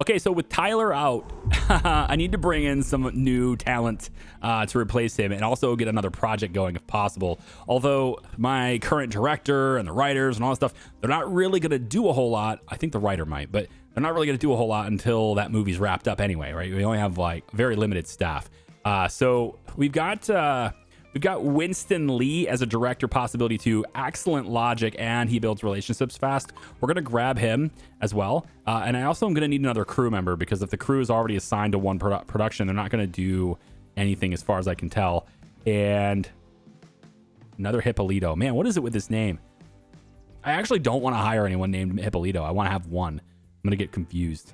Okay, so with Tyler out, I need to bring in some new talent to replace him and also get another project going if possible. Although my current director and the writers and all that stuff, they're not really going to do a whole lot. I think the writer might, but they're not really going to do a whole lot until that movie's wrapped up anyway, right? We only have like very limited staff. So we've got Winston Lee as a director possibility too. Excellent logic, and he builds relationships fast. We're going to grab him as well. And I also am going to need another crew member, because if the crew is already assigned to one production, they're not going to do anything as far as I can tell. And another Hippolito. Man, what is it with this name? I actually don't want to hire anyone named Hippolito. I want to have one. I'm going to get confused.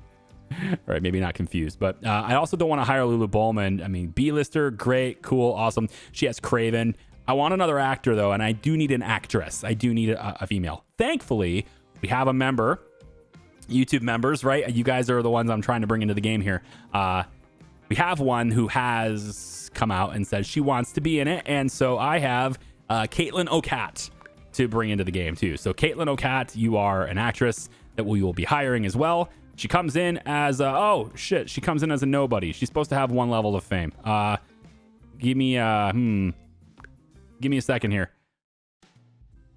All right, maybe not confused, but I also don't want to hire Lulu Bowman. I mean, B-lister, great, cool, awesome. She has Craven. I want another actor, though, and I do need an actress. I do need a female. Thankfully, we have a member, YouTube members, right? You guys are the ones I'm trying to bring into the game here. We have one who has come out and said she wants to be in it, and so I have Caitlin Ocat to bring into the game, too. So, Caitlin Ocat, you are an actress that we will be hiring as well. She comes in as she comes in as a nobody. She's supposed to have 1 level of fame. Give me a second here.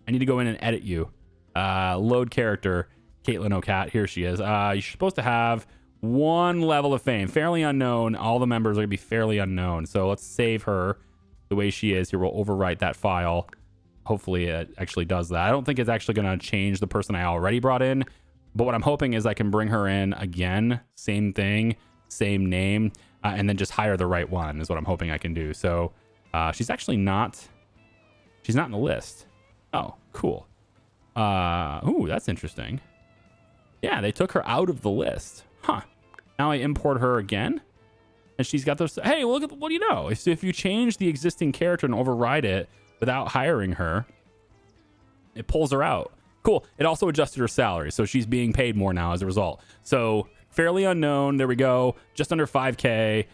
I need to go in and edit you. Load character, Caitlin Ocat. Here she is. You're supposed to have 1 level of fame. Fairly unknown. All the members are gonna be fairly unknown. So let's save her the way she is. Here, we'll overwrite that file. Hopefully it actually does that. I don't think it's actually gonna change the person I already brought in. But what I'm hoping is I can bring her in again, same thing, same name, and then just hire the right one is what I'm hoping I can do. So she's actually not in the list. Oh, cool. Ooh, that's interesting. Yeah, they took her out of the list. Huh. Now I import her again, and she's got those. Hey, look at, what do you know? If you change the existing character and override it without hiring her, it pulls her out. Cool. It also adjusted her salary, so she's being paid more now as a result. So fairly unknown. There we go. Just under 5K.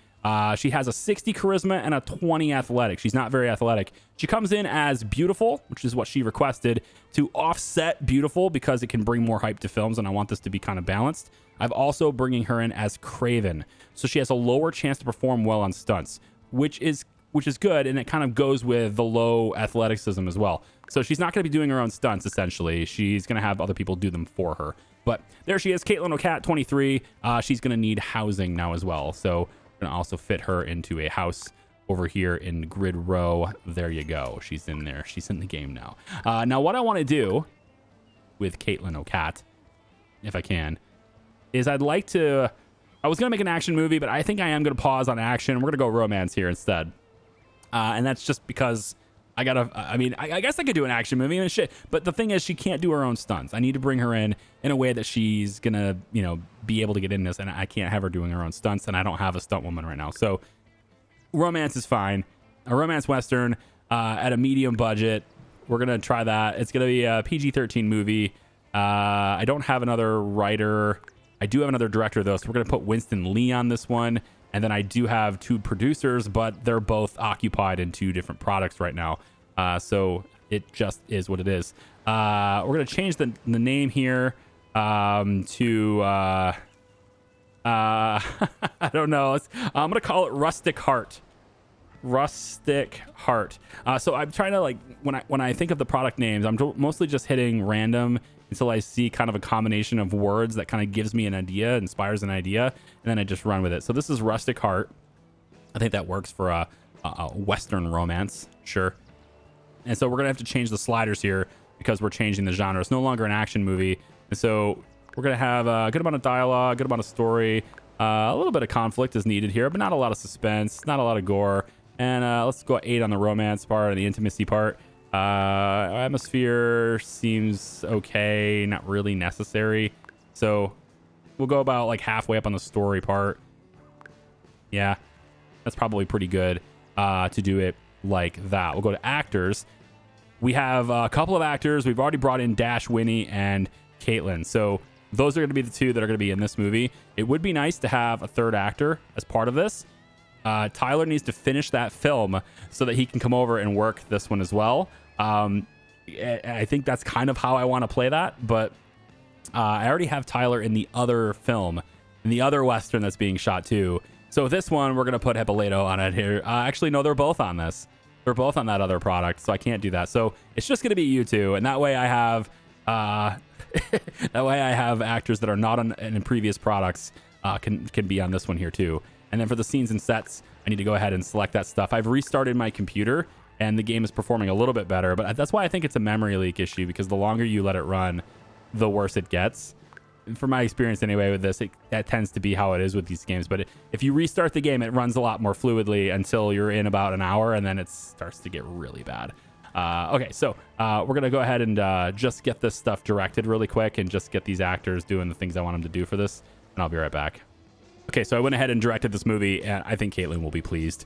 She has a 60 charisma and a 20 athletic. She's not very athletic. She comes in as beautiful, which is what she requested, to offset beautiful because it can bring more hype to films, and I want this to be kind of balanced. I've also bringing her in as Craven, so she has a lower chance to perform well on stunts, which is good, and it kind of goes with the low athleticism as well. So she's not going to be doing her own stunts, essentially. She's going to have other people do them for her. But there she is, Caitlin Ocat, 23. She's going to need housing now as well. So we're going to also fit her into a house over here in grid row. There you go. She's in there. She's in the game now. Now, what I want to do with Caitlin Ocat, if I can, is I'd like to... I was going to make an action movie, but I think I am going to pause on action. We're going to go romance here instead. And that's just because I guess I could do an action movie and shit. But the thing is, she can't do her own stunts. I need to bring her in a way that she's going to, be able to get in this. And I can't have her doing her own stunts. And I don't have a stunt woman right now. So romance is fine. A romance Western at a medium budget. We're going to try that. It's going to be a PG-13 movie. I don't have another writer. I do have another director, though. So we're going to put Winston Lee on this one. And then I do have 2 producers, but they're both occupied in 2 different products right now. So it just is what it is. We're going to change the name here to... I don't know. I'm going to call it Rustic Heart. Rustic Heart. So I'm trying to, like, when I think of the product names, I'm mostly just hitting random until I see kind of a combination of words that kind of gives me an idea, inspires an idea, and then I just run with it. So this is Rustic Heart. I think that works for a Western romance, sure. And so we're going to have to change the sliders here because we're changing the genre. It's no longer an action movie. And so we're going to have a good amount of dialogue, a good amount of story. A little bit of conflict is needed here, but not a lot of suspense, not a lot of gore. And let's go 8 on the romance part and the intimacy part. Atmosphere seems okay, not really necessary. So we'll go about like halfway up on the story part. Yeah, that's probably pretty good to do it like that. We'll go to actors. We have a couple of actors. We've already brought in Dash, Winnie, and Caitlin. So those are going to be the 2 that are going to be in this movie. It would be nice to have a 3rd actor as part of this. Tyler needs to finish that film so that he can come over and work this one as well. I think that's kind of how I want to play that, but I already have Tyler in the other film and the other Western that's being shot too. So this one, we're going to put Hippolyto on it here. Actually, no, they're both on this. They're both on that other product, so I can't do that. So it's just going to be you two, and that way I have actors that are not in previous products can be on this one here too. And then for the scenes and sets, I need to go ahead and select that stuff. I've restarted my computer, and the game is performing a little bit better, but that's why I think it's a memory leak issue, because the longer you let it run, the worse it gets. From my experience anyway with this, that tends to be how it is with these games. But if you restart the game, it runs a lot more fluidly until you're in about an hour, and then it starts to get really bad. Okay, so we're going to go ahead and just get this stuff directed really quick and just get these actors doing the things I want them to do for this, and I'll be right back. Okay, so I went ahead and directed this movie, and I think Caitlin will be pleased.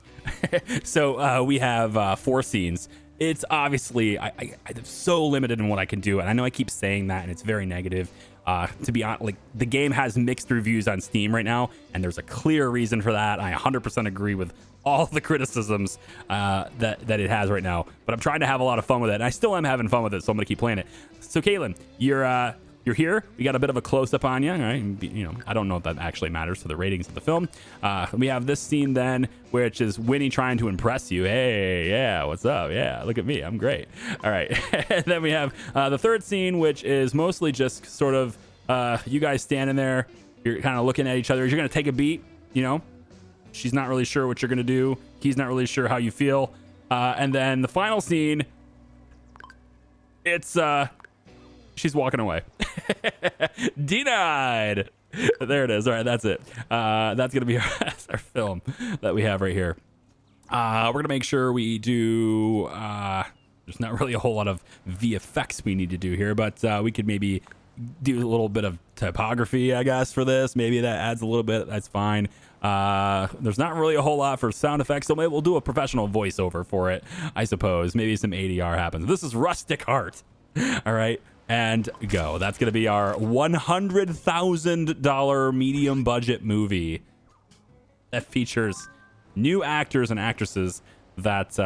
So we have 4 scenes. It's obviously, I'm so limited in what I can do, and I know I keep saying that, and it's very negative. To be honest, like, the game has mixed reviews on Steam right now, and there's a clear reason for that. I 100% agree with all the criticisms that it has right now, but I'm trying to have a lot of fun with it, and I still am having fun with it, so I'm going to keep playing it. So, Caitlin, you're here. We got a bit of a close-up on you, right? You know, I don't know if that actually matters to the ratings of the film. We have this scene then, which is Winnie trying to impress you. Hey, yeah, what's up? Yeah, look at me. I'm great. All right. And then we have the third scene, which is mostly just sort of you guys standing there. You're kind of looking at each other. You're going to take a beat, you know? She's not really sure what you're going to do. He's not really sure how you feel. And then the final scene, it's... she's walking away. Denied. There it is. All right, that's it. That's gonna be our film that we have right here. We're gonna make sure we do. There's not really a whole lot of VFX we need to do here, but we could maybe do a little bit of typography, I guess, for this. Maybe that adds a little bit. That's fine. There's not really a whole lot for sound effects, so maybe we'll do a professional voiceover for it, I suppose. Maybe some ADR happens. This is Rustic Heart. All right. And go. That's going to be our $100,000 medium budget movie that features new actors and actresses that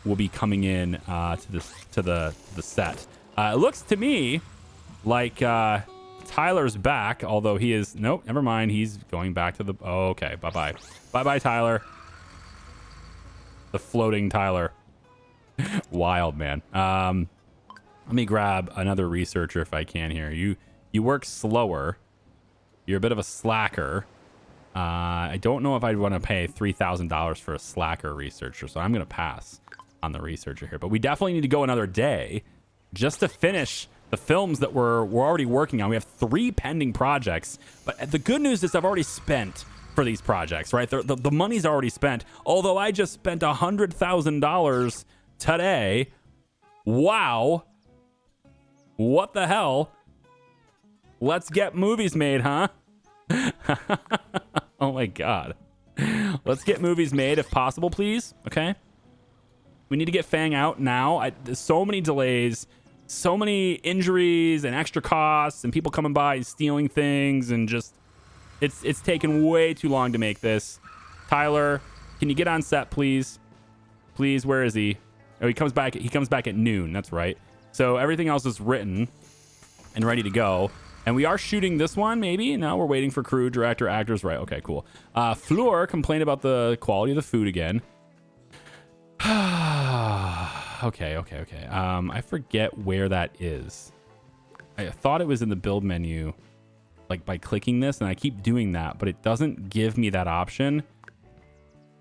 will be coming in to the set. It looks to me like Tyler's back, although he is... Nope, never mind. He's going back to the... Oh, okay. Bye-bye. Bye-bye, Tyler. The floating Tyler. Wild, man. Let me grab another researcher if I can here. You work slower. You're a bit of a slacker. I don't know if I'd want to pay $3,000 for a slacker researcher, so I'm going to pass on the researcher here. But we definitely need to go another day just to finish the films that we're already working on. We have 3 pending projects, but the good news is I've already spent for these projects, right? The money's already spent, although I just spent $100,000 today. Wow. What the hell? Let's get movies made, huh? Oh my God. Let's get movies made if possible, please. Okay. We need to get Fang out now. There's so many delays, so many injuries and extra costs and people coming by and stealing things, and just it's taken way too long to make this. Tyler, can you get on set, please? Please, where is he? Oh, he comes back at noon. That's right. So everything else is written and ready to go. And we are shooting this one, maybe. No, we're waiting for crew, director, actors. Right. Okay, cool. Fleur complained about the quality of the food again. Okay. I forget where that is. I thought it was in the build menu, like by clicking this, and I keep doing that, but it doesn't give me that option.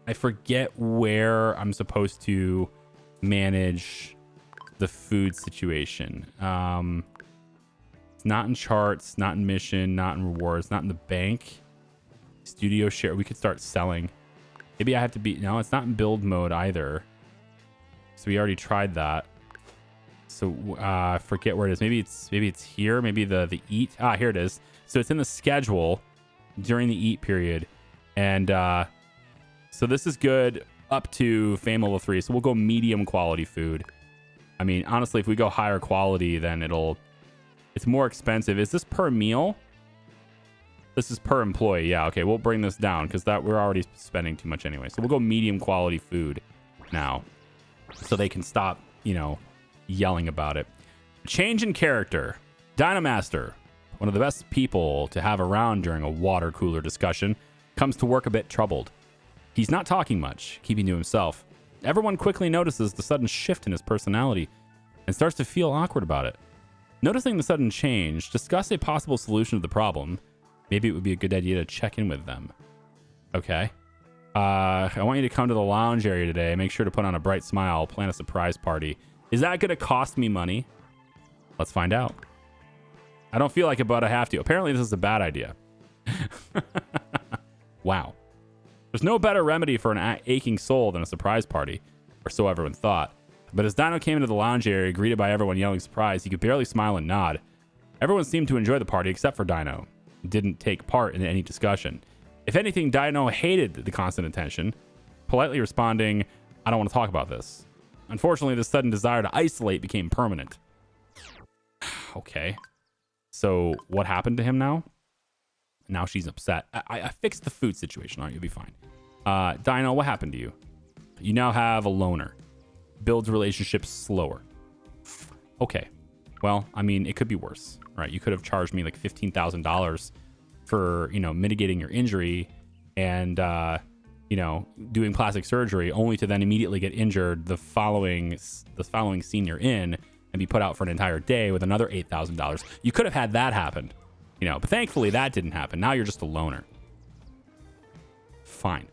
I forget where I'm supposed to manage the food situation. It's not in charts, not in mission, not in rewards, not in the bank. Studio share. We could start selling. Maybe I have to be... No, it's not in build mode either. So we already tried that. So I forget where it is. Maybe it's here. Maybe the eat. Here it is. So it's in the schedule during the eat period. And so this is good up to Fame Level 3. So we'll go medium quality food. I mean, honestly, if we go higher quality, then it's more expensive. Is this per meal? This is per employee. Yeah, okay. We'll bring this down because we're already spending too much anyway. So we'll go medium quality food now so they can stop, yelling about it. Change in character. Dynamaster. one of the best people to have around during a water cooler discussion, comes to work a bit troubled. He's not talking much, keeping to himself. Everyone quickly notices the sudden shift in his personality and starts to feel awkward about it. Noticing the sudden change, discuss a possible solution to the problem. Maybe it would be a good idea to check in with them. Okay. I want you to come to the lounge area today. Make sure to put on a bright smile. Plan a surprise party. Is that going to cost me money? Let's find out. I don't feel like it, but I have to. Apparently, this is a bad idea. Wow. There's no better remedy for an aching soul than a surprise party, or so everyone thought. But as Dino came into the lounge area, greeted by everyone yelling surprise, he could barely smile and nod. Everyone seemed to enjoy the party except for Dino. He didn't take part in any discussion. If anything, Dino hated the constant attention, politely responding, "I don't want to talk about this." Unfortunately, this sudden desire to isolate became permanent. Okay. So what happened to him now? Now she's upset. I fixed the food situation. All right, you'll be fine. Dino, what happened to you? You now have a loner. Builds relationships slower. Okay. Well, I mean, it could be worse, right? You could have charged me like $15,000 for, mitigating your injury and, doing plastic surgery, only to then immediately get injured the following scene you're in and be put out for an entire day with another $8,000. You could have had that happen, but thankfully that didn't happen. Now you're just a loner. Fine.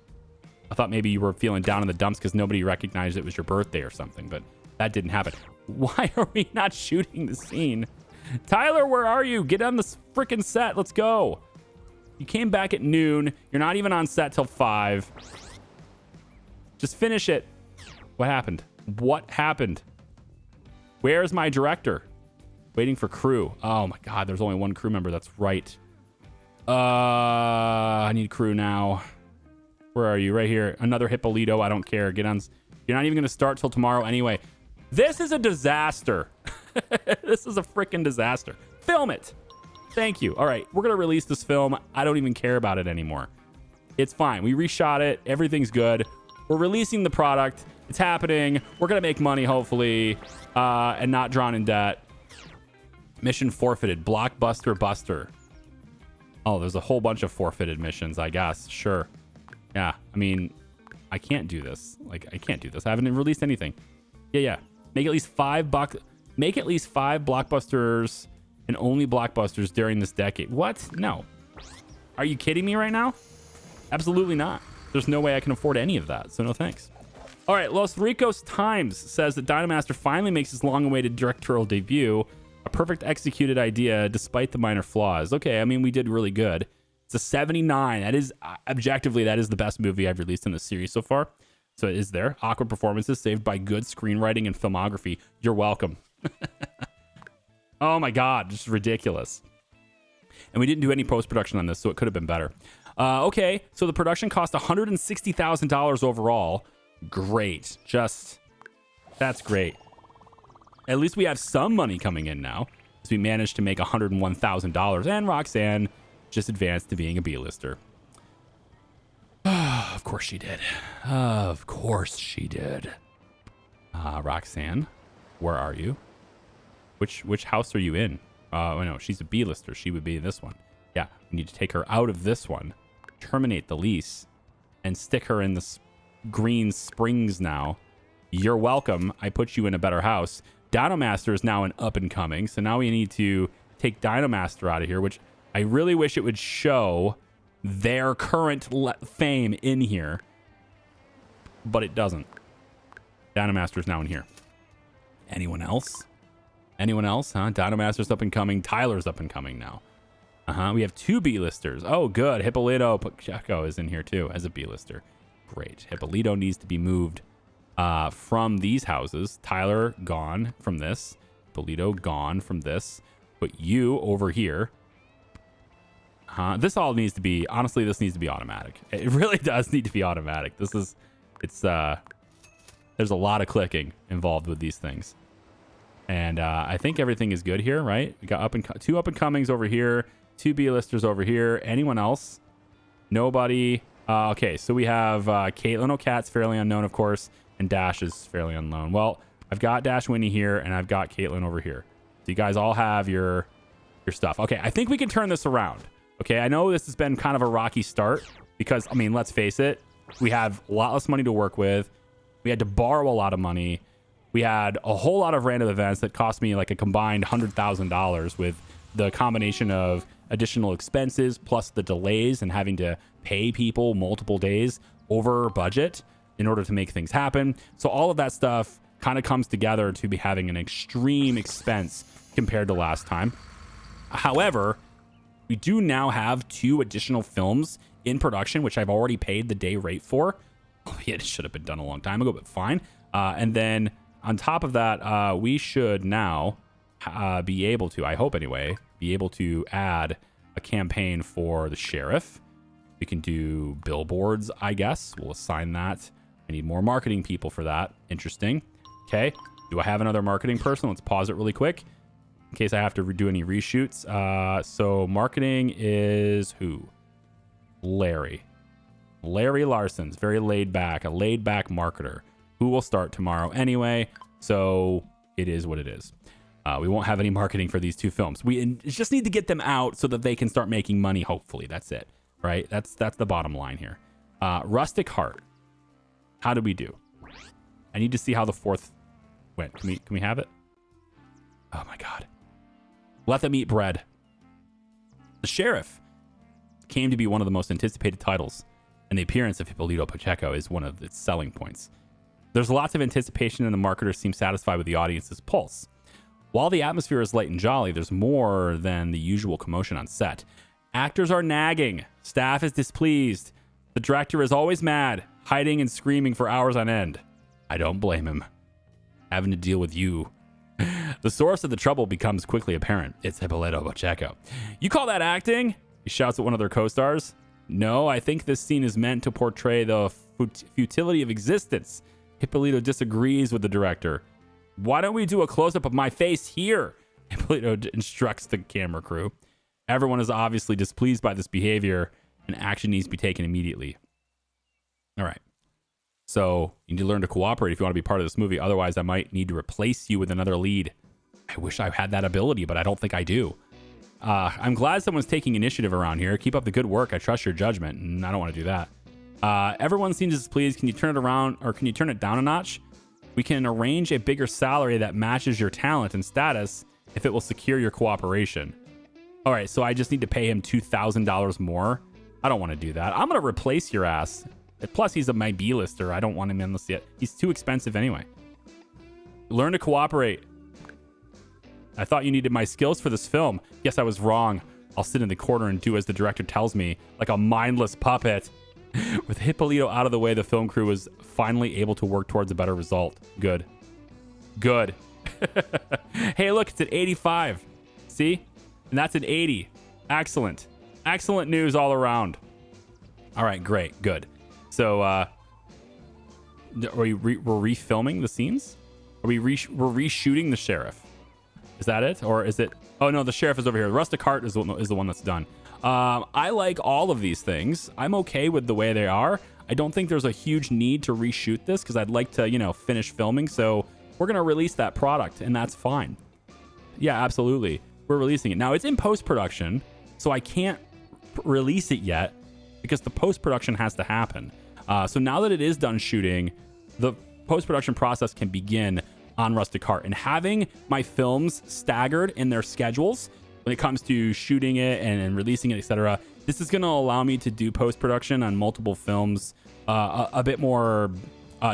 I thought maybe you were feeling down in the dumps because nobody recognized it was your birthday or something, but that didn't happen. Why are we not shooting the scene? Tyler, where are you? Get on this freaking set. Let's go. You came back at noon. You're not even on set till 5. Just finish it. What happened? What happened? Where's my director? Waiting for crew. Oh my God, there's only one crew member. That's right. I need crew now. Where are you? Right here. Another Hippolito. I don't care. Get on. You're not even going to start till tomorrow anyway. This is a disaster. This is a freaking disaster. Film it. Thank you. All right. We're going to release this film. I don't even care about it anymore. It's fine. We reshot it. Everything's good. We're releasing the product. It's happening. We're going to make money, hopefully, and not drawn in debt. Mission forfeited. Blockbuster Buster. Oh, there's a whole bunch of forfeited missions, I guess. Sure. Yeah. I mean, I can't do this. I can't do this. I haven't released anything. Yeah. Make at least 5 blockbusters and only blockbusters during this decade. What? No. Are you kidding me right now? Absolutely not. There's no way I can afford any of that. So no thanks. All right. Los Ricos Times says that Dynamaster finally makes his long-awaited directorial debut. A perfect executed idea despite the minor flaws. Okay. I mean, we did really good. It's a 79. That is objectively, that is the best movie I've released in the series so far. So it is there. Awkward performances saved by good screenwriting and filmography. You're welcome. Oh my God, just ridiculous. And we didn't do any post-production on this, so it could have been better. Okay, so the production cost $160,000 overall. Great. That's great. At least we have some money coming in now, as we managed to make $101,000, and Roxanne just advanced to being a B-lister. Of course she did. Of course she did. Roxanne, where are you? Which house are you in? Oh no, she's a B-lister. She would be in this one. Yeah, we need to take her out of this one, terminate the lease, and stick her in the Green Springs now. You're welcome. I put you in a better house. Dinomaster is now an up-and-coming, so now we need to take Dinomaster out of here, which I really wish it would show their current fame in here, but it doesn't. Dinomaster is now in here. Anyone else? Anyone else? Huh? Dinomaster's up and coming. Tyler's up and coming now. We have 2 B-listers. Oh, good. Hippolito Pacheco is in here too as a B-lister. Great. Hippolito needs to be moved from these houses. Tyler gone from this. Hippolito gone from this. Put you over here. This all needs to be, honestly, this needs to be automatic. It really does need to be automatic. There's a lot of clicking involved with these things. And I think everything is good here, right? We got 2 up-and-comings over here, 2 B-listers over here. Anyone else? Nobody. Okay, so we have Caitlin O'Cat's fairly unknown, of course, and Dash is fairly unknown. Well, I've got Dash Winnie here, and I've got Caitlin over here. So you guys all have your your stuff. Okay, I think we can turn this around. Okay, I know this has been kind of a rocky start because, I mean, let's face it, we have a lot less money to work with. We had to borrow a lot of money. We had a whole lot of random events that cost me like a combined $100,000 with the combination of additional expenses plus the delays and having to pay people multiple days over budget in order to make things happen. So all of that stuff kind of comes together to be having an extreme expense compared to last time. However, we do now have 2 additional films in production, which I've already paid the day rate for. Oh, yeah, it should have been done a long time ago, but fine. And then on top of that, we should now be able to, I hope anyway, be able to add a campaign for the sheriff. We can do billboards, I guess. We'll assign that. I need more marketing people for that. Interesting. Okay. Do I have another marketing person? Let's pause it really quick in case I have to do any reshoots. So marketing is who? Larry Larson's very laid back, a laid back marketer who will start tomorrow anyway. So it is what it is. We won't have any marketing for these 2 films. We just need to get them out so that they can start making money. Hopefully that's it, right? That's the bottom line here. Rustic Heart. How did we do? I need to see how the 4th went. Can we have it? Oh my God. Let them eat bread. The Sheriff came to be one of the most anticipated titles, and the appearance of Hippolito Pacheco is one of its selling points. There's lots of anticipation, and the marketers seem satisfied with the audience's pulse. While the atmosphere is light and jolly, there's more than the usual commotion on set. Actors are nagging. Staff is displeased. The director is always mad, hiding and screaming for hours on end. I don't blame him. Having to deal with you. The source of the trouble becomes quickly apparent. It's Hippolito Pacheco. You call that acting? He shouts at one of their co-stars. No, I think this scene is meant to portray the futility of existence. Hippolito disagrees with the director. Why don't we do a close-up of my face here? Hippolito instructs the camera crew. Everyone is obviously displeased by this behavior, and action needs to be taken immediately. All right. So you need to learn to cooperate if you want to be part of this movie. Otherwise, I might need to replace you with another lead. I wish I had that ability, but I don't think I do. I'm glad someone's taking initiative around here. Keep up the good work. I trust your judgment, and I don't want to do that. Everyone seems displeased. Can you turn it around, or can you turn it down a notch? We can arrange a bigger salary that matches your talent and status if it will secure your cooperation. All right, so I just need to pay him $2,000 more. I don't want to do that. I'm going to replace your ass. Plus, he's my B-lister. I don't want him in this yet. He's too expensive anyway. Learn to cooperate. I thought you needed my skills for this film. Yes, I was wrong. I'll sit in the corner and do as the director tells me, like a mindless puppet. With Hippolito out of the way, the film crew was finally able to work towards a better result. Good. Good. Hey, look, it's an 85. See? And that's an 80. Excellent. Excellent news all around. All right, great. Good. So, we're refilming the scenes? We're reshooting the sheriff. Is that it? Or is it... Oh, no, the sheriff is over here. Rustic Heart is the one that's done. I like all of these things. I'm okay with the way they are. I don't think there's a huge need to reshoot this because I'd like to, finish filming. So we're going to release that product, and that's fine. Yeah, absolutely. We're releasing it. Now, it's in post-production, so I can't release it yet because the post-production has to happen. So now that it is done shooting, the post-production process can begin on Rustic Heart. And having my films staggered in their schedules when it comes to shooting it and releasing it, etc., this is going to allow me to do post-production on multiple films a bit more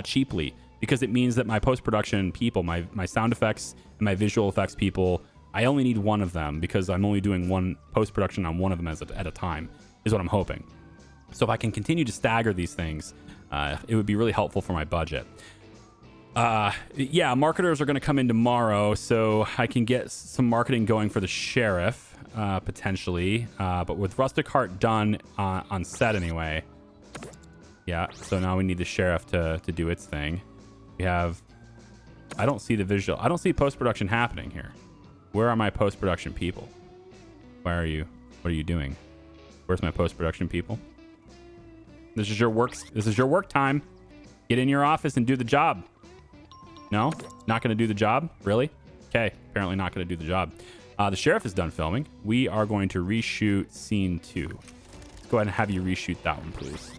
cheaply, because it means that my post-production people, my sound effects and my visual effects people, I only need one of them because I'm only doing one post-production on one of them at a time, is what I'm hoping. So if I can continue to stagger these things, it would be really helpful for my budget. Yeah, marketers are going to come in tomorrow, so I can get some marketing going for the sheriff, potentially. But with Rustic Heart done on set anyway. Yeah, so now we need the sheriff to do its thing. We have... I don't see the visual. I don't see post-production happening here. Where are my post-production people? Where are you? What are you doing? Where's my post-production people? This is your work time. Get in your office and do the job. No? Not going to do the job? Really? Okay. Apparently not going to do the job. The sheriff is done filming. We are going to reshoot scene 2. Let's go ahead and have you reshoot that one, please.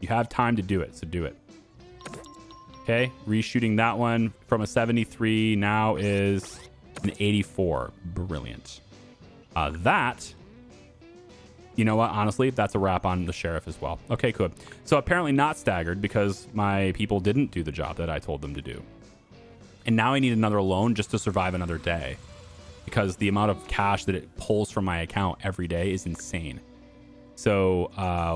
You have time to do it, so do it. Okay, reshooting that one from a 73 now is an 84. Brilliant. That, you know what? Honestly, that's a wrap on the sheriff as well. Okay, cool. So apparently not staggered because my people didn't do the job that I told them to do. And now I need another loan just to survive another day because the amount of cash that it pulls from my account every day is insane. So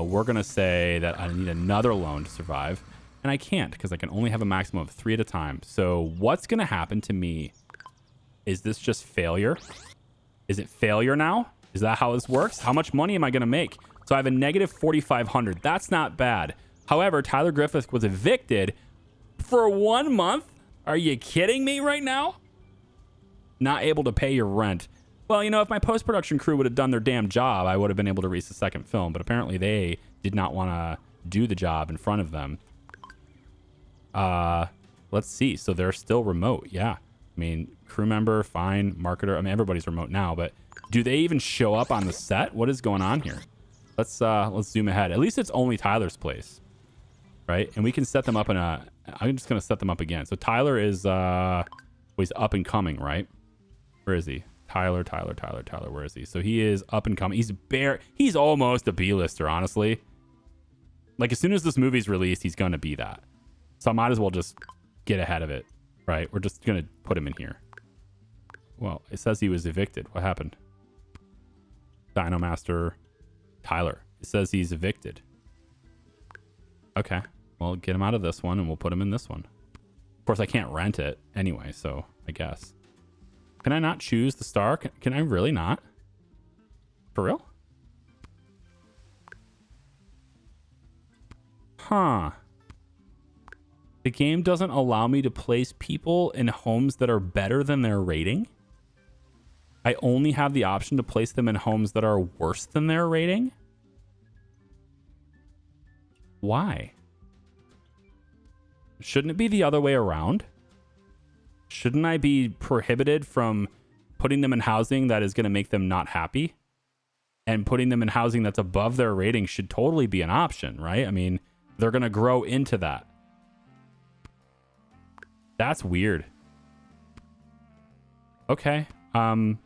we're going to say that I need another loan to survive. And I can't because I can only have a maximum of 3 at a time. So what's going to happen to me? Is this just failure? Is it failure now? Is that how this works? How much money am I going to make? So I have a negative 4,500. That's not bad. However, Tyler Griffith was evicted for 1 month. Are you kidding me right now? Not able to pay your rent. Well, you know, if my post-production crew would have done their damn job, I would have been able to release the second film. But apparently they did not want to do the job in front of them. Let's see. So they're still remote. Yeah. I mean, crew member, fine, marketer. I mean, everybody's remote now, but do they even show up on the set? What is going on here? Let's zoom ahead. At least it's only Tyler's place, right? And we can set them up in a, I'm just going to set them up again. So Tyler is, he's up and coming, right? Where is he? Tyler, where is he? So he is up and coming. He's almost a B-lister, honestly. Like as soon as this movie's released, he's going to be that. So I might as well just get ahead of it, right? We're just going to put him in here. Well, it says he was evicted. What happened? Dino Master Tyler. It says he's evicted. Okay. Well, get him out of this one and we'll put him in this one. Of course, I can't rent it anyway, so I guess. Can I not choose the star? Can I really not? For real? Huh. The game doesn't allow me to place people in homes that are better than their rating. I only have the option to place them in homes that are worse than their rating. Why? Shouldn't it be the other way around? Shouldn't I be prohibited from putting them in housing that is going to make them not happy? And putting them in housing that's above their rating should totally be an option, right? I mean, they're going to grow into that. That's weird. Okay. I mean,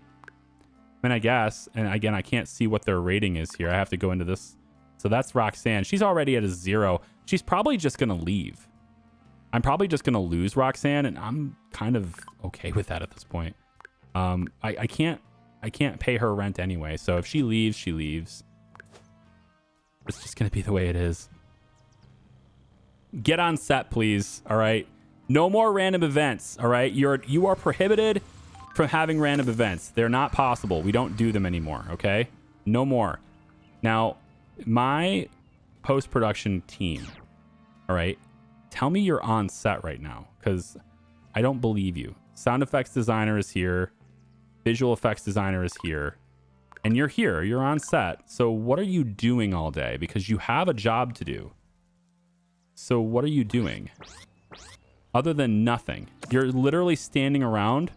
I guess. And again, I can't see what their rating is here. I have to go into this. So that's Roxanne. She's already at a 0. She's probably just going to leave. I'm probably just going to lose Roxanne, and I'm kind of okay with that at this point. I can't pay her rent anyway. So if she leaves, she leaves. It's just going to be the way it is. Get on set, please. All right. No more random events. All right. You are prohibited from having random events. They're not possible. We don't do them anymore. Okay. No more. Now, my post-production team. All right. Tell me you're on set right now, because I don't believe you. Sound effects designer is here. Visual effects designer is here. And you're here. You're on set. So what are you doing all day? Because you have a job to do. So what are you doing? Other than nothing. You're literally standing around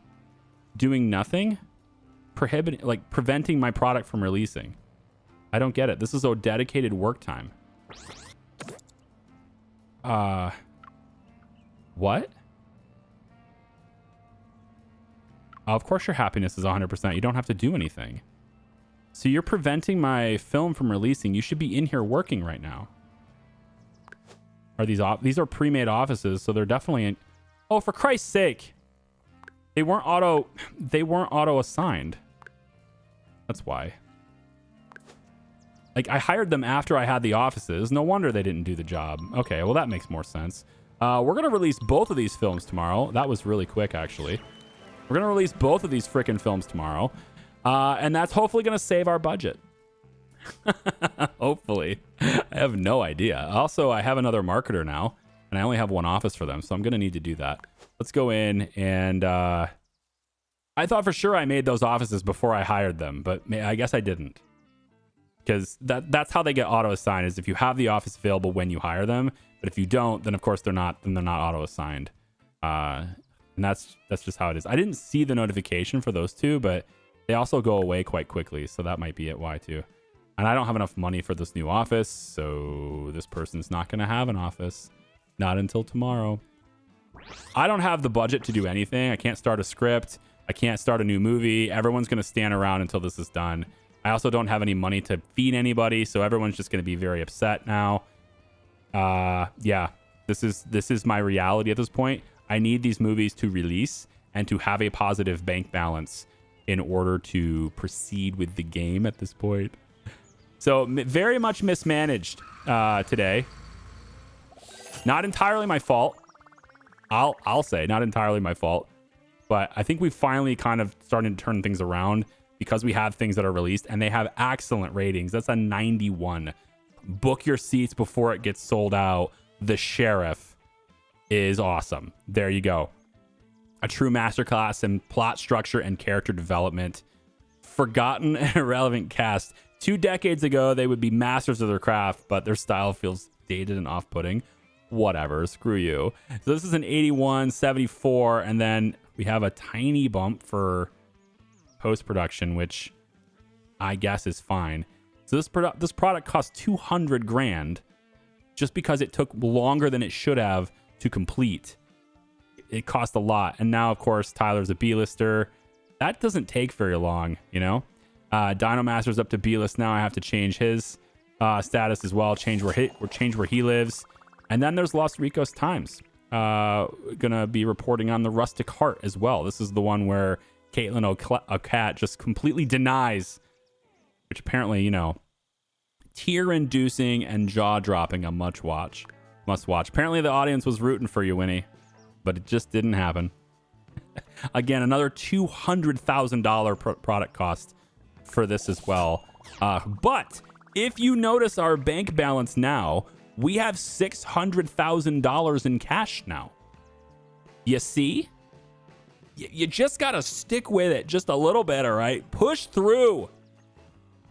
doing nothing, preventing my product from releasing. I don't get it. This is a dedicated work time. What? Of course your happiness is 100%. You don't have to do anything. So you're preventing my film from releasing. You should be in here working right now. Are these are pre-made offices, so they're definitely in. Oh, for Christ's sake. They weren't auto assigned. That's why. Like, I hired them after I had the offices. No wonder they didn't do the job. Okay, well, that makes more sense. We're going to release both of these films tomorrow. That was really quick, actually. We're going to release both of these freaking films tomorrow. And that's hopefully going to save our budget. Hopefully. I have no idea. Also, I have another marketer now, and I only have one office for them, so I'm going to need to do that. Let's go in and... I thought for sure I made those offices before I hired them, but I guess I didn't. Because that's how they get auto-assigned, is if you have the office available when you hire them. But if you don't, then of course they're not auto-assigned. And And that's just how it is. I didn't see the notification for those two, but they also go away quite quickly. So that might be it why too. And I don't have enough money for this new office. So this person's not going to have an office. Not until tomorrow. I don't have the budget to do anything. I can't start a script. I can't start a new movie. Everyone's going to stand around until this is done. I also don't have any money to feed anybody. So everyone's just going to be very upset now. Yeah, this is my reality at this point. I need these movies to release and to have a positive bank balance in order to proceed with the game at this point. So very much mismanaged today. Not entirely my fault. I'll say not entirely my fault, but I think we finally kind of started to turn things around because we have things that are released and they have excellent ratings. That's a 91. Book your seats before it gets sold out. The Sheriff is awesome. There you go. A true masterclass in plot structure and character development. Forgotten and irrelevant cast. 2 decades ago, they would be masters of their craft, but their style feels dated and off-putting. Whatever, screw you. So this is an 81, 74, and then we have a tiny bump for post-production, which I guess is fine. So this product cost 200 grand just because it took longer than it should have to complete. It cost a lot. And now, of course, Tyler's a B-lister. That doesn't take very long, you know? Dino Master's up to B-list now. I have to change his status as well, change where he lives. And then there's Los Ricos Times. Gonna be reporting on the Rustic Heart as well. This is the one where Caitlin O'Cat just completely denies, which apparently, you know, tear-inducing and jaw-dropping a must watch. Apparently the audience was rooting for you, Winnie, but it just didn't happen. Again, another $200,000 product cost for this as well. But if you notice our bank balance now, we have $600,000 in cash now. You see? You just got to stick with it just a little bit, all right? Push through.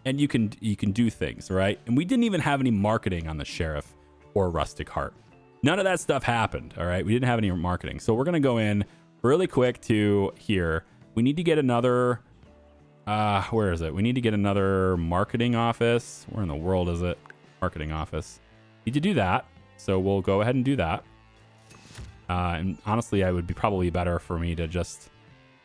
And you can do things, right? And we didn't even have any marketing on the Sheriff or Rustic Heart. None of that stuff happened, all right? We didn't have any marketing. So we're going to go in really quick to here. We need to get another... where is it? We need to get another marketing office. Where in the world is it? Marketing office. Need to do that. So we'll go ahead and do that. And honestly, I would be probably better for me to just...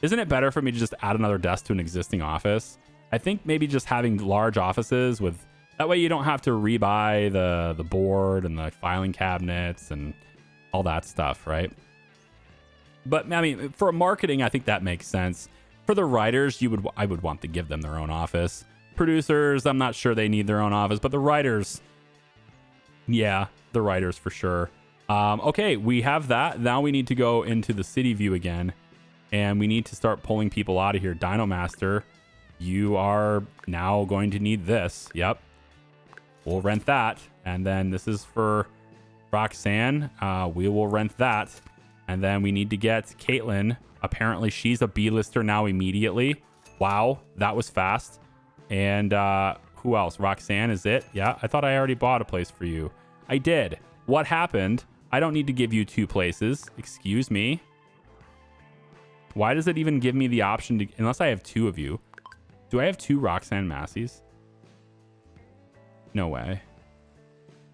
Isn't it better for me to just add another desk to an existing office? I think maybe just having large offices with... That way you don't have to rebuy the board and the filing cabinets and all that stuff, right? But I mean, for marketing, I think that makes sense. For the writers, I would want to give them their own office. Producers, I'm not sure they need their own office, but the writers, yeah, the writers for sure. Okay, we have that. Now we need to go into the city view again, and we need to start pulling people out of here. Dino Master, you are now going to need this. Yep. We'll rent that. And then this is for Roxanne. We will rent that. And then we need to get Caitlin. Apparently she's a B-lister now immediately. Wow, that was fast. And who else? Roxanne is it? Yeah, I thought I already bought a place for you. I did. What happened? I don't need to give you 2 places. Excuse me. Why does it even give me the option to... Unless I have 2 of you. Do I have 2 Roxanne Masseys? No way.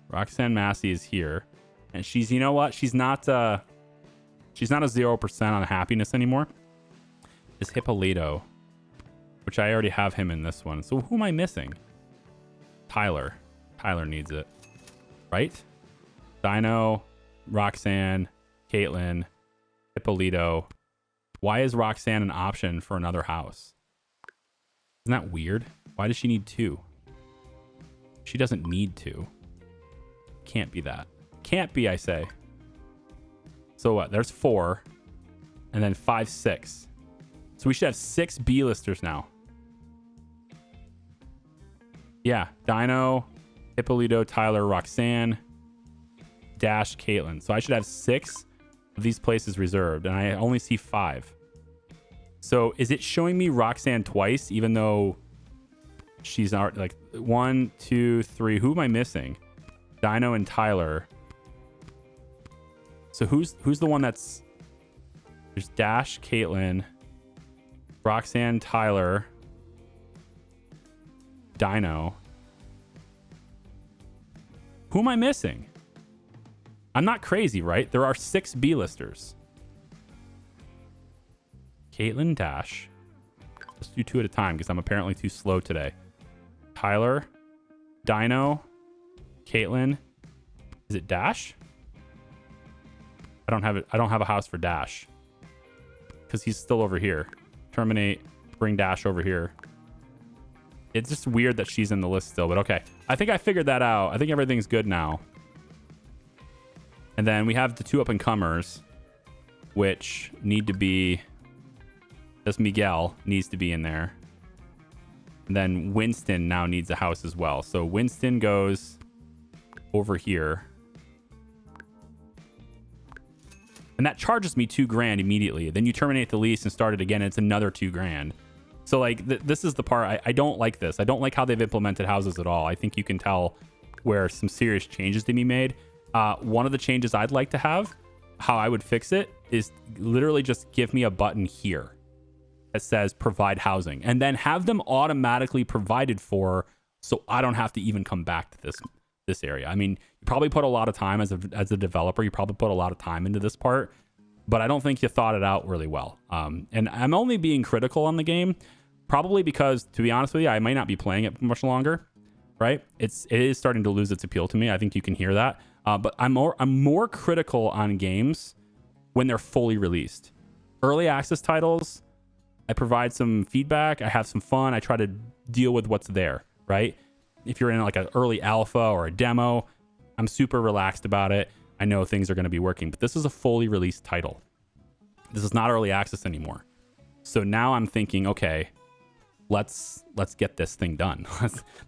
Roxanne Massey is here. And she's... You know what? She's not a 0% on happiness anymore. Is Hippolito, which I already have him in this one. So who am I missing? Tyler. Tyler needs it. Right? Dino, Roxanne, Caitlin, Hippolito. Why is Roxanne an option for another house? Isn't that weird? Why does she need 2? She doesn't need 2. Can't be that. Can't be, I say. So what? There's 4. And then 5, 6. So we should have 6 B-listers now. Yeah. Dino, Hippolito, Tyler, Roxanne, Dash, Caitlin. So I should have 6 of these places reserved. And I only see 5. So is it showing me Roxanne twice, even though she's not like 1, 2, 3? Who am I missing? Dino and Tyler. So who's the one that's... There's Dash, Caitlin, Roxanne, Tyler, Dino. Who am I missing? I'm not crazy, right? There are 6 B-listers. Caitlin, Dash. Let's do 2 at a time because I'm apparently too slow today. Tyler, Dino, Caitlin. Is it Dash? I don't have a house for Dash because he's still over here. Terminate, bring Dash over here. It's just weird that she's in the list still, but okay. I think I figured that out. I think everything's good now. And then we have the 2 up-and-comers, which need to be... This Miguel needs to be in there. And then Winston now needs a house as well. So Winston goes over here. And that charges me $2,000 immediately. Then you terminate the lease and start it again. And it's another $2,000. So like this is the part I don't like this. I don't like how they've implemented houses at all. I think you can tell where some serious changes to be made. One of the changes I'd like to have, how I would fix it, is literally just give me a button here that says provide housing, and then have them automatically provided for, so I don't have to even come back to this area. I mean, you probably put a lot of time as a developer. You probably put a lot of time into this part, but I don't think you thought it out really well. And I'm only being critical on the game, probably because, to be honest with you, I might not be playing it much longer. Right? It is starting to lose its appeal to me. I think you can hear that. But I'm more critical on games when they're fully released. Early access titles, I provide some feedback. I have some fun. I try to deal with what's there. Right? If you're in like an early alpha or a demo, I'm super relaxed about it. I know things are going to be working. But this is a fully released title. This is not early access anymore. So now I'm thinking, okay, let's get this thing done.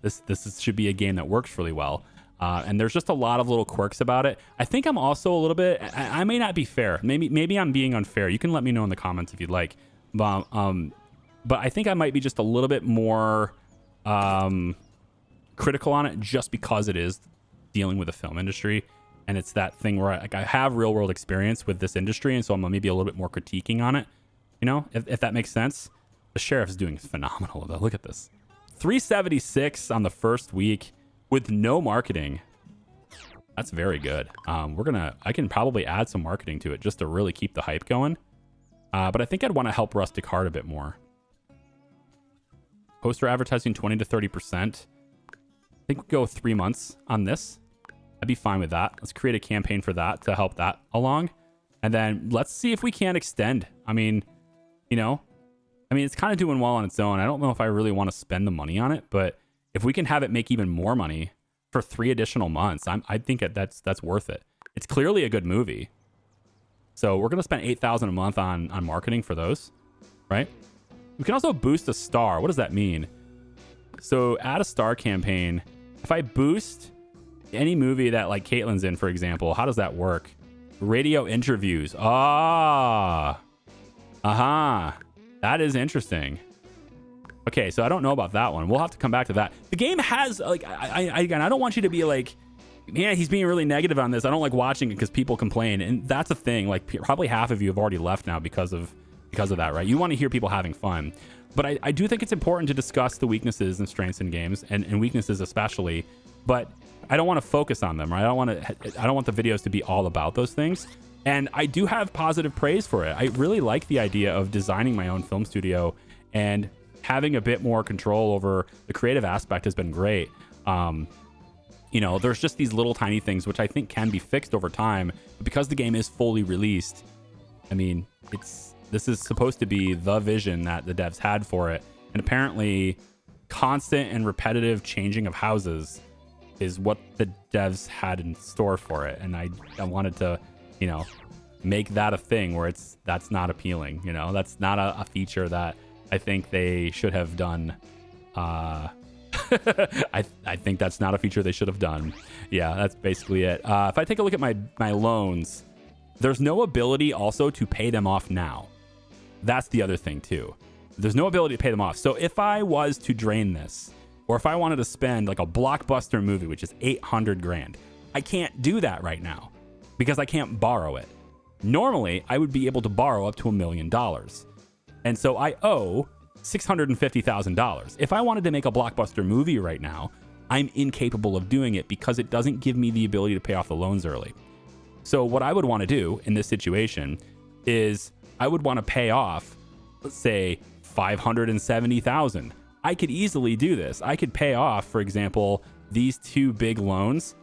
This should be a game that works really well. And there's just a lot of little quirks about it. I think I'm also a little bit, I may not be fair. Maybe I'm being unfair. You can let me know in the comments if you'd like. But I think I might be just a little bit more critical on it just because it is dealing with the film industry. And it's that thing where I have real world experience with this industry. And so I'm maybe a little bit more critiquing on it, you know, if that makes sense. The sheriff's doing phenomenal though. Look at this. 376 on the first week with no marketing. That's very good. I can probably add some marketing to it just to really keep the hype going. But I think I'd want to help Rustic Heart a bit more. Poster advertising 20 to 30%. I think we'll go 3 months on this. I'd be fine with that. Let's create a campaign for that to help that along. And then let's see if we can extend. I mean, you know, it's kind of doing well on its own. I don't know if I really want to spend the money on it, but if we can have it make even more money for 3 additional months, I think that's worth it. It's clearly a good movie. So we're going to spend $8,000 a month on marketing for those, right? We can also boost a star. What does that mean? So add a star campaign. If I boost any movie that like Caitlin's in, for example, how does that work? Radio interviews. That is interesting. Okay, so I don't know about that one. We'll have to come back to that. The game has like I don't want you to be like, man, he's being really negative on this. I don't like watching it because people complain, and that's a thing. Like probably half of you have already left now because of that, right? You want to hear people having fun, but I do think it's important to discuss the weaknesses and strengths in games, and weaknesses especially. But I don't want to focus on them, right? I don't want the videos to be all about those things. And I do have positive praise for it. I really like the idea of designing my own film studio, and having a bit more control over the creative aspect has been great. You know, there's just these little tiny things which I think can be fixed over time. But because the game is fully released, I mean, this is supposed to be the vision that the devs had for it. And apparently constant and repetitive changing of houses is what the devs had in store for it. And I wanted to, you know, make that a thing where that's not appealing. You know, that's not a feature that I think they should have done. I think that's not a feature they should have done. Yeah, that's basically it. If I take a look at my loans, there's no ability also to pay them off now. That's the other thing too. There's no ability to pay them off. So if I was to drain this, or if I wanted to spend like a Blockbuster movie, which is $800,000, I can't do that right now because I can't borrow it. Normally, I would be able to borrow up to $1 million. And so I owe $650,000. If I wanted to make a Blockbuster movie right now, I'm incapable of doing it because it doesn't give me the ability to pay off the loans early. So what I would want to do in this situation is I would want to pay off, let's say, $570,000. I could easily do this. I could pay off, for example, these two big loans.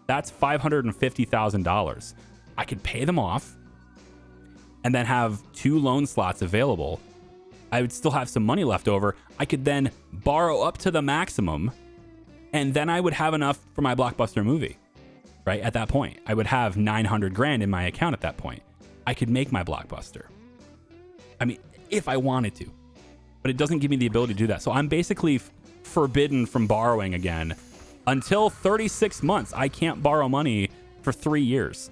That's $550,000. I could pay them off and then have 2 loan slots available. I would still have some money left over. I could then borrow up to the maximum, and then I would have enough for my Blockbuster movie, right? At that point, I would have $900,000 in my account at that point. I could make my Blockbuster. I mean, if I wanted to, but it doesn't give me the ability to do that. So I'm basically forbidden from borrowing again until 36 months. I can't borrow money for 3 years,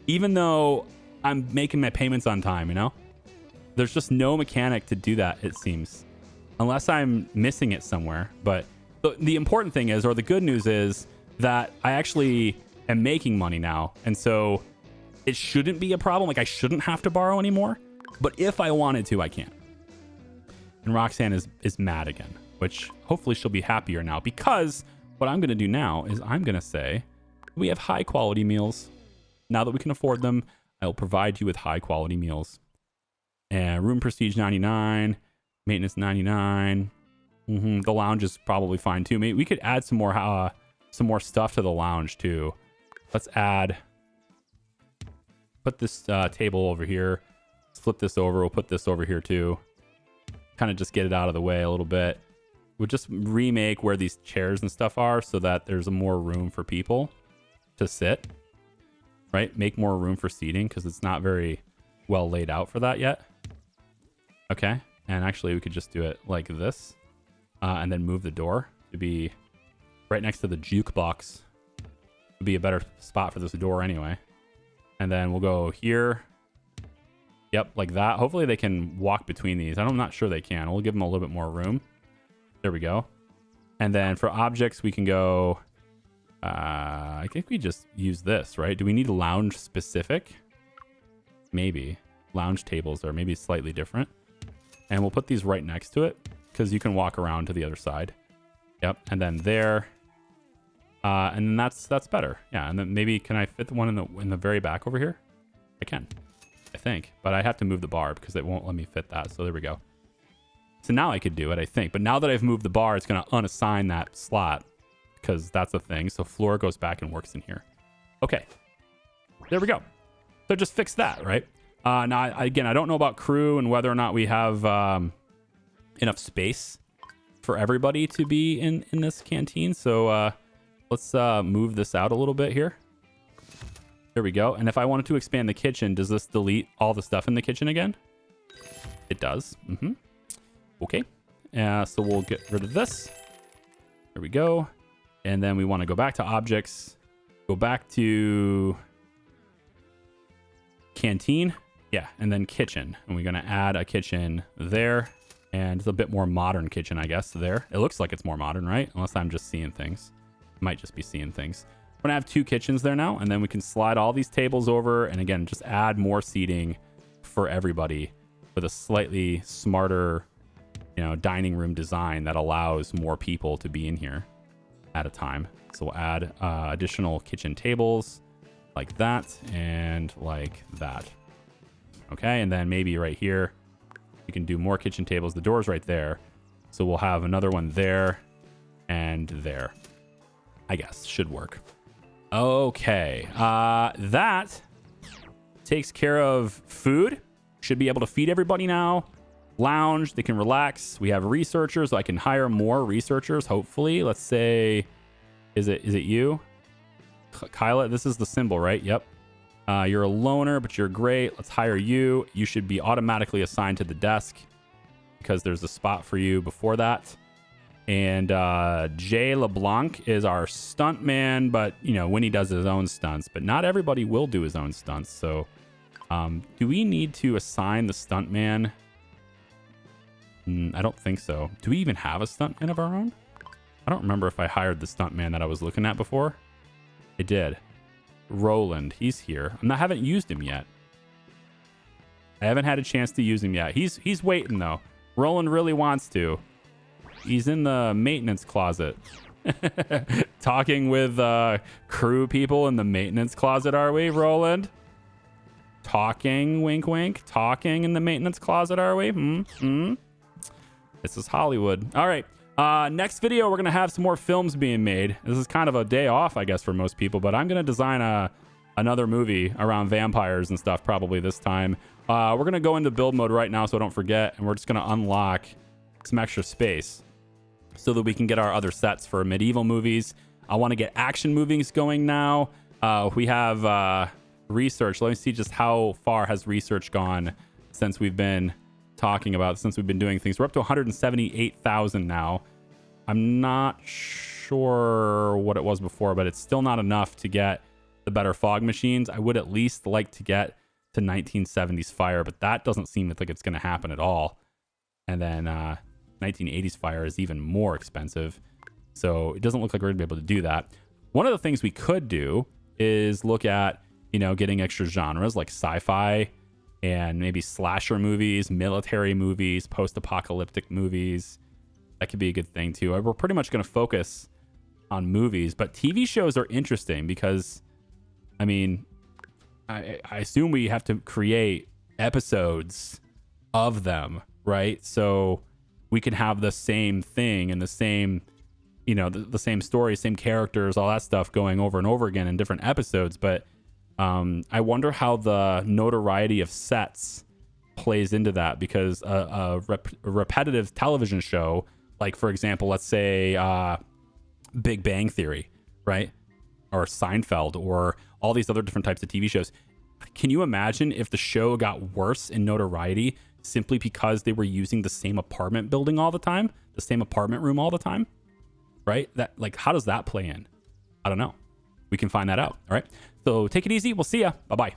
even though I'm making my payments on time, you know? There's just no mechanic to do that, it seems, unless I'm missing it somewhere. But the important thing is, or the good news is, that I actually am making money now. And so it shouldn't be a problem. Like, I shouldn't have to borrow anymore. But if I wanted to, I can. And Roxanne is mad again, which hopefully she'll be happier now, because what I'm going to do now is I'm going to say we have high quality meals. Now that we can afford them, I will provide you with high quality meals. And room prestige 99, maintenance 99. The lounge is probably fine too. Maybe we could add some more stuff to the lounge too. Let's put this table over here. Let's flip this over. We'll put this over here too. Kind of just get it out of the way a little bit. We'll just remake where these chairs and stuff are so that there's more room for people to sit. Right? Make more room for seating because it's not very well laid out for that yet. Okay. And actually, we could just do it like this and then move the door to be right next to the jukebox. Would be a better spot for this door anyway. And then we'll go here. Yep, like that. Hopefully they can walk between these. I'm not sure they can. We'll give them a little bit more room. There we go. And then for objects, we can go... I think we just use this, right? Do we need lounge specific? Maybe. Lounge tables are maybe slightly different. And we'll put these right next to it because you can walk around to the other side. Yep. And then there. And then that's better. Yeah. And then maybe can I fit the one in the very back over here? I can, I think. But I have to move the bar because it won't let me fit that. So there we go. So now I could do it, I think. But now that I've moved the bar, it's going to unassign that slot because that's a thing. So floor goes back and works in here. Okay. There we go. So just fix that, right? Now, again, I don't know about crew and whether or not we have enough space for everybody to be in this canteen. So let's move this out a little bit here. There we go. And if I wanted to expand the kitchen, does this delete all the stuff in the kitchen again? It does. Okay. So we'll get rid of this. There we go. And then we want to go back to objects. Go back to canteen. Yeah, and then kitchen. And we're going to add a kitchen there. And it's a bit more modern kitchen, I guess, there. It looks like it's more modern, right? Unless I'm just seeing things. Might just be seeing things. We're going to have 2 kitchens there now. And then we can slide all these tables over. And again, just add more seating for everybody with a slightly smarter, dining room design that allows more people to be in here at a time. So we'll add additional kitchen tables like that and like that. Okay, and then maybe right here you can do more kitchen tables. The door's right there, so we'll have another one there and there. I guess should work. Okay, that takes care of food. Should be able to feed everybody now. Lounge, they can relax. We have researchers, so I can hire more researchers, hopefully. Let's say, is it you? Kyla, this is the symbol, right? Yep. You're a loner, but you're great. Let's hire you. You should be automatically assigned to the desk because there's a spot for you before that. And Jay LeBlanc is our stunt man, but, when he does his own stunts. But not everybody will do his own stunts. So do we need to assign the stunt man? I don't think so. Do we even have a stuntman of our own? I don't remember if I hired the stuntman that I was looking at before. I did. Roland, he's here. I haven't used him yet. I haven't had a chance to use him yet. He's waiting though. Roland really wants to. He's in the maintenance closet. Talking with crew people in the maintenance closet, are we, Roland? Talking, wink, wink. Talking in the maintenance closet, are we? This is Hollywood. All right. Next video, we're going to have some more films being made. This is kind of a day off, I guess, for most people, but I'm going to design another movie around vampires and stuff probably this time. We're going to go into build mode right now so I don't forget, and we're just going to unlock some extra space so that we can get our other sets for medieval movies. I want to get action movies going now. We have research. Let me see just how far has research gone since we've been talking about, since we've been doing things. We're up to 178,000 now. I'm not sure what it was before, but it's still not enough to get the better fog machines. I would at least like to get to 1970s fire, but that doesn't seem like it's going to happen at all. And then 1980s fire is even more expensive, so it doesn't look like we're gonna be able to do that. One of the things we could do is look at, getting extra genres like sci-fi and maybe slasher movies, military movies, post-apocalyptic movies. That could be a good thing too. We're pretty much going to focus on movies, but TV shows are interesting because, I mean, I assume we have to create episodes of them, right? So we can have the same thing and the same, the same story, same characters, all that stuff going over and over again in different episodes. But I wonder how the notoriety of sets plays into that, because a repetitive television show, like, for example, let's say Big Bang Theory, right? Or Seinfeld, or all these other different types of TV shows. Can you imagine if the show got worse in notoriety simply because they were using the same apartment building all the time, the same apartment room all the time, right? That, like, how does that play in? I don't know. We can find that out. All right. So take it easy. We'll see ya. Bye-bye.